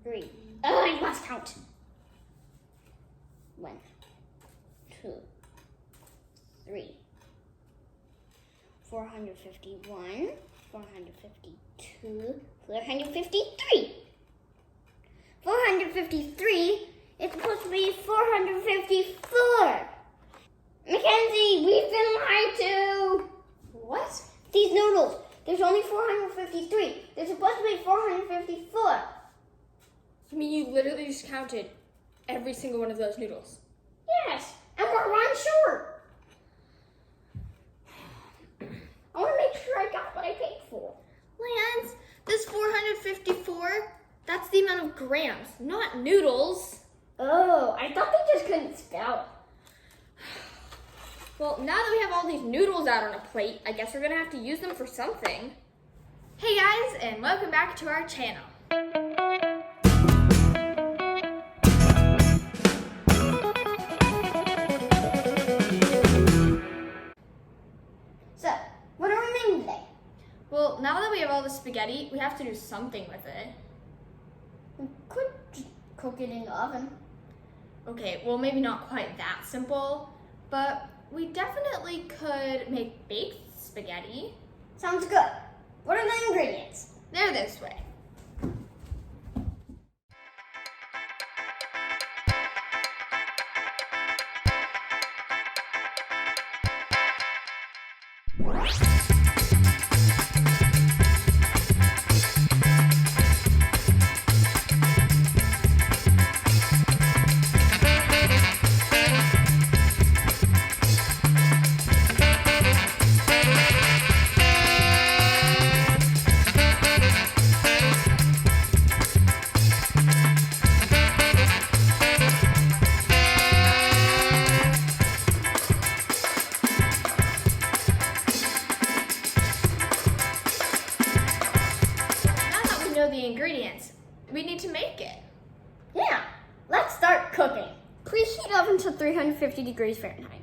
3. I must count. 1, 2, 3. 451, 452, 453. 453. It's supposed to be 454. Mackenzie, we've been lied to. What? These noodles, there's only 453. They're supposed to be 454. You mean you literally just counted every single one of those noodles? Yes, and we're one short. I want to make sure I got what I paid for. Lance, this 454, that's the amount of grams, not noodles. Oh, I thought they just couldn't spell. Well, now that we have all these noodles out on a plate, I guess we're gonna have to use them for something. Hey guys, and welcome back to our channel. So, what are we making today? Well, now that we have all the spaghetti, we have to do something with it. We could just cook it in the oven. Okay, well maybe not quite that simple, but we definitely could make baked spaghetti. Sounds good. What are the ingredients? They're this way. The ingredients. We need to make it. Yeah, let's start cooking. Preheat oven to 350 degrees Fahrenheit.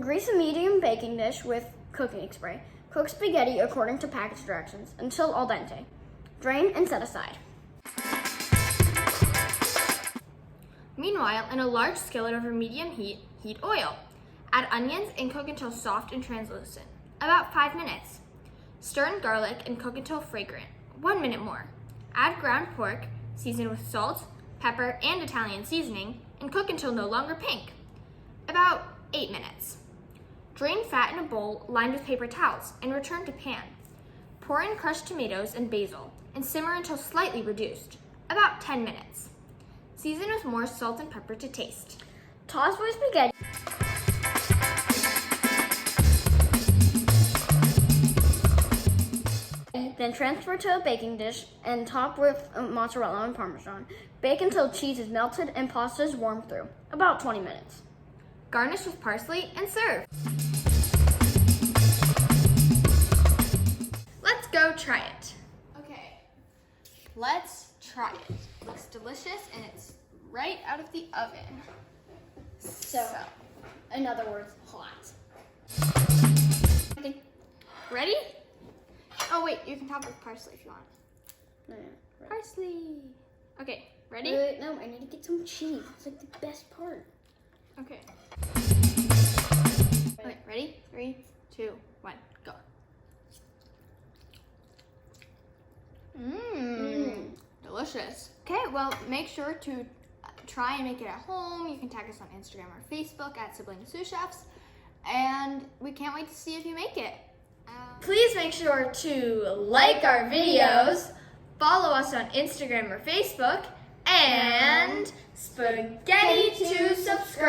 Grease a medium baking dish with cooking spray. Cook spaghetti according to package directions until al dente. Drain and set aside. Meanwhile, in a large skillet over medium heat, heat oil. Add onions and cook until soft and translucent. About 5 minutes. Stir in garlic and cook until fragrant. 1 minute more. Add ground pork, season with salt, pepper, and Italian seasoning, and cook until no longer pink. About 8 minutes. Drain fat in a bowl lined with paper towels and return to pan. Pour in crushed tomatoes and basil and simmer until slightly reduced. About 10 minutes. Season with more salt and pepper to taste. Toss with spaghetti. Then transfer to a baking dish and top with mozzarella and Parmesan. Bake until cheese is melted and pasta is warmed through, about 20 minutes. Garnish with parsley and serve. Let's go try it. Okay, let's try it. Looks delicious and it's right out of the oven. So, in other words, hot. Okay. Ready? Oh wait, you can top with parsley if you want. No, right. Parsley. Okay, ready? No, I need to get some cheese. It's like the best part. Okay. Okay, ready? 3, 2, 1, go. Delicious. Okay, well, make sure to try and make it at home. You can tag us on Instagram or Facebook at Sibling Sous Chefs, and we can't wait to see if you make it. Please make sure to like our videos, follow us on Instagram or Facebook, and spaghetti to subscribe.